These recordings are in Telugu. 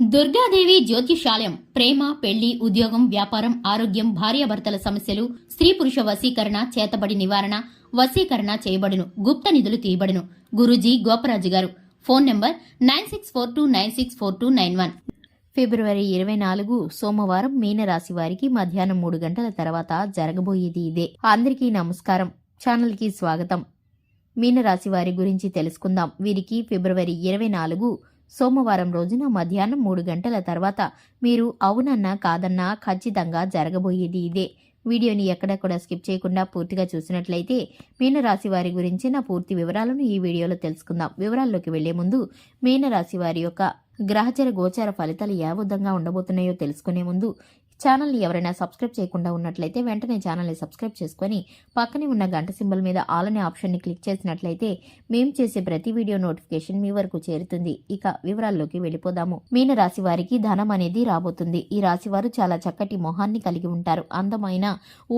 దుర్గాదేవి జ్యోతిషాలయం ప్రేమ, పెళ్లి, ఉద్యోగం, వ్యాపారం, ఆరోగ్యం, భార్యాభర్తల సమస్యలు, స్త్రీ పురుష వశీకరణ, చేతబడి నివారణ, వశీకరణ చేయబడును, గుప్త నిధులు తీయబడును. గురూజీ గోపరాజు గారు. Phone number 9642964291. ఫిబ్రవరి 24 సోమవారం మీనరాశి వారికి మధ్యాహ్నం 3 గంటల తర్వాత జరగబోయేది ఇదే. అందరికీ నమస్కారం. ఛానల్ కి స్వాగతం. మీనరాశి వారి గురించి తెలుసుకుందాం. వీరికి ఫిబ్రవరి 24 సోమవారం రోజున మధ్యాహ్నం 3 గంటల తర్వాత మీరు అవునన్నా కాదన్నా ఖచ్చితంగా జరగబోయేది ఇదే. వీడియోని ఎక్కడెక్కడ స్కిప్ చేయకుండా పూర్తిగా చూసినట్లయితే మీనరాశి వారి గురించిన పూర్తి వివరాలను ఈ వీడియోలో తెలుసుకుందాం. వివరాల్లోకి వెళ్లే ముందు మీనరాశి వారి యొక్క గ్రహచర గోచార ఫలితాలు ఏ విధంగా ఉండబోతున్నాయో తెలుసుకునే ముందు ఛానల్ని ఎవరైనా సబ్స్క్రైబ్ చేయకుండా ఉన్నట్లయితే వెంటనే ఛానల్ని సబ్స్క్రైబ్ చేసుకుని పక్కనే ఉన్న గంట సింబల్ మీద ఆల్ అనే ఆప్షన్ని క్లిక్ చేసినట్లయితే మేము చేసే ప్రతి వీడియో నోటిఫికేషన్ మీ వరకు చేరుతుంది. ఇక వివరాల్లోకి వెళ్ళిపోదాము. మీనరాశి వారికి ధనం అనేది రాబోతుంది. ఈ రాశి వారు చాలా చక్కటి మొహాన్ని కలిగి ఉంటారు. అందమైన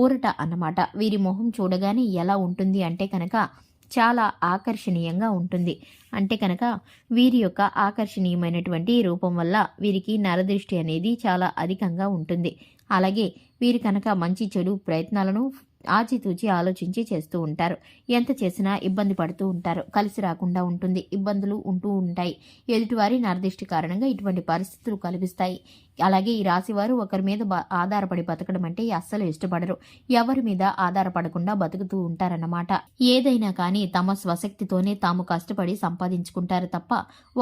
ఊరట అన్నమాట. వీరి మొహం చూడగానే ఎలా ఉంటుంది అంటే కనుక చాలా ఆకర్షణీయంగా ఉంటుంది. అంటే కనుక వీరి యొక్క ఆకర్షణీయమైనటువంటి రూపం వల్ల వీరికి నరదృష్టి అనేది చాలా అధికంగా ఉంటుంది. అలాగే వీరు కనుక మంచి చెడు ప్రయత్నాలను ఆచితూచి ఆలోచించి చేస్తూ ఉంటారు. ఎంత చేసినా ఇబ్బంది పడుతూ ఉంటారు. కలిసి రాకుండా ఉంటుంది. ఇబ్బందులు ఉంటూ ఉంటాయి. ఎదుటివారి నరదృష్టి కారణంగా ఇటువంటి పరిస్థితులు కనిపిస్తాయి. అలాగే ఈ రాశివారు ఒకరి మీద ఆధారపడి బతకడం అంటే అస్సలు ఇష్టపడరు. ఎవరి మీద ఆధారపడకుండా బతుకుతూ ఉంటారన్నమాట. ఏదైనా కానీ తమ స్వశక్తితోనే తాము కష్టపడి సంపాదించుకుంటారు తప్ప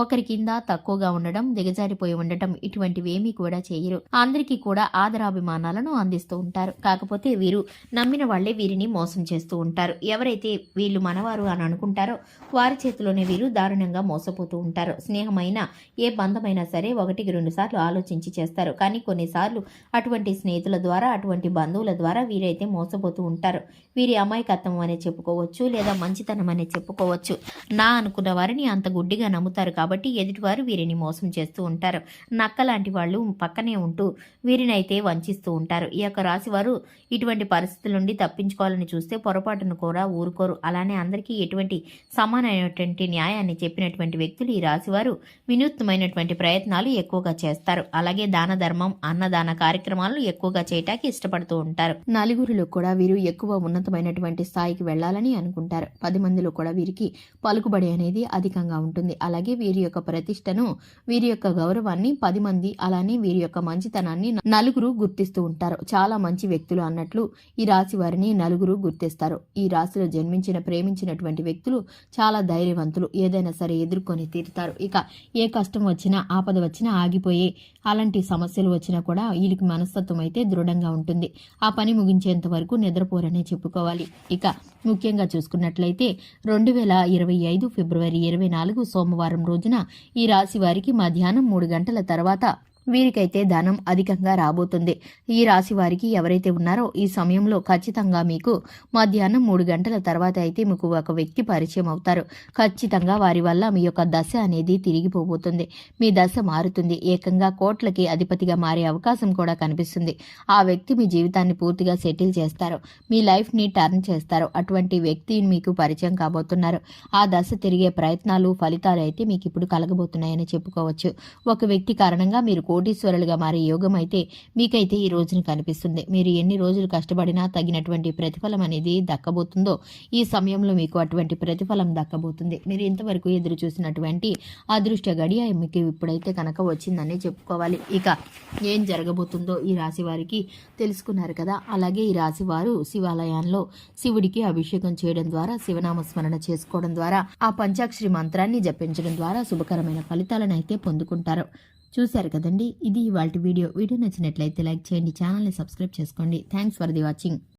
ఒకరి కింద తక్కువగా ఉండడం, దిగజారిపోయి ఉండటం ఇటువంటివేమీ కూడా చేయరు. అందరికీ కూడా ఆదరాభిమానాలను అందిస్తూ ఉంటారు. కాకపోతే వీరు నమ్మిన వాళ్లే వీరిని మోసం చేస్తూ ఉంటారు. ఎవరైతే వీళ్ళు మనవారు అని అనుకుంటారో వారి చేతిలోనే వీరు దారుణంగా మోసపోతూ ఉంటారు. స్నేహమైన ఏ బంధమైనా సరే 1-2 సార్లు ఆలోచించి చేస్తారు. కానీ కొన్నిసార్లు అటువంటి స్నేహితుల ద్వారా, అటువంటి బంధువుల ద్వారా వీరైతే మోసపోతూ ఉంటారు. వీరి అమాయకత్వం అనే చెప్పుకోవచ్చు, లేదా మంచితనం అనే చెప్పుకోవచ్చు. నా అనుకున్న వారిని అంత గుడ్డిగా నమ్ముతారు కాబట్టి ఎదుటివారు వీరిని మోసం చేస్తూ ఉంటారు. నక్క లాంటి వాళ్ళు పక్కనే ఉంటూ వీరినైతే వంచిస్తూ ఉంటారు. ఈ యొక్క రాశి వారు ఇటువంటి పరిస్థితుల నుండి తప్పించుకోవాలని చూస్తే పొరపాటును కూడా ఊరుకోరు. అలానే అందరికీ ఎటువంటి సమానమైనటువంటి న్యాయాన్ని చెప్పినటువంటి వ్యక్తులు ఈ రాశివారు వినూత్నమైనటువంటి ప్రయత్నాలు ఎక్కువగా చేస్తారు. అలాగే దాన ధర్మం, అన్నదాన కార్యక్రమాలను ఎక్కువగా చేయటానికి ఇష్టపడుతూ ఉంటారు. నలుగురిలో కూడా వీరు ఎక్కువ ఉన్నతమైనటువంటి స్థాయికి వెళ్లాలని అనుకుంటారు. 10 మందిలో కూడా వీరికి పలుకుబడి అనేది అధికంగా ఉంటుంది. అలాగే వీరి యొక్క ప్రతిష్టను, వీరి యొక్క గౌరవాన్ని 10 మంది, అలానే వీరి యొక్క మంచితనాన్ని నలుగురు గుర్తిస్తూ ఉంటారు. చాలా మంచి వ్యక్తులు అన్నట్లు ఈ రాశి వారిని నలుగురు గుర్తిస్తారు. ఈ రాశిలో జన్మించిన ప్రేమించినటువంటి వ్యక్తులు చాలా ధైర్యవంతులు. ఏదైనా సరే ఎదుర్కొని తీరుతారు. ఇక ఏ కష్టం వచ్చినా, ఆపద వచ్చినా ఆగిపోయే అలాంటి సమస్యలు వచ్చినా కూడా వీరికి మనస్తత్వం అయితే దృఢంగా ఉంటుంది. ఆ పని ముగించేంత వరకు నిద్రపోరనే చెప్పుకోవాలి. ఇక ముఖ్యంగా చూసుకున్నట్లయితే 2025 ఫిబ్రవరి 24 సోమవారం రోజున ఈ రాశి వారికి మధ్యాహ్నం 3 గంటల తర్వాత వీరికైతే ధనం అధికంగా రాబోతుంది. ఈ రాశి వారికి ఎవరైతే ఉన్నారో ఈ సమయంలో ఖచ్చితంగా మీకు మధ్యాహ్నం 3 గంటల తర్వాత అయితే మీకు ఒక వ్యక్తి పరిచయం అవుతారు. ఖచ్చితంగా వారి వల్ల మీ యొక్క దశ అనేది తిరిగిపోబోతుంది. మీ దశ మారుతుంది. ఏకంగా కోట్లకి అధిపతిగా మారే అవకాశం కూడా కనిపిస్తుంది. ఆ వ్యక్తి మీ జీవితాన్ని పూర్తిగా సెటిల్ చేస్తారు. మీ లైఫ్ ని టర్న్ చేస్తారు. అటువంటి వ్యక్తి మీకు పరిచయం కాబోతున్నారు. ఆ దశ తిరిగే ప్రయత్నాలు, ఫలితాలు అయితే మీకు ఇప్పుడు కలగబోతున్నాయని చెప్పుకోవచ్చు. ఒక వ్యక్తి కారణంగా మీరు కోటీశ్వరులుగా మారే యోగం అయితే మీకైతే ఈ రోజున కనిపిస్తుంది. మీరు ఎన్ని రోజులు కష్టపడినా తగినటువంటి ప్రతిఫలం అనేది దక్కబోతుందో ఈ సమయంలో మీకు అటువంటి ప్రతిఫలం దక్కబోతుంది. మీరు ఇంతవరకు ఎదురు చూసినటువంటి అదృష్ట గడియ మీకు ఇప్పుడైతే కనుక వచ్చిందని చెప్పుకోవాలి. ఇక ఏం జరగబోతుందో ఈ రాశి వారికి తెలుసుకున్నారు కదా. అలాగే ఈ రాశి వారు శివాలయాల్లో శివుడికి అభిషేకం చేయడం ద్వారా, శివనామస్మరణ చేసుకోవడం ద్వారా, ఆ పంచాక్షరి మంత్రాన్ని జపించడం ద్వారా శుభకరమైన ఫలితాలను అయితే పొందుకుంటారు. చూశారు కదండి. ఇది ఇవాల్టి వీడియో. వీడియో నచ్చినట్లయితే లైక్ చేయండి. ఛానల్ని సబ్స్క్రైబ్ చేసుకోండి. Thanks for the watching.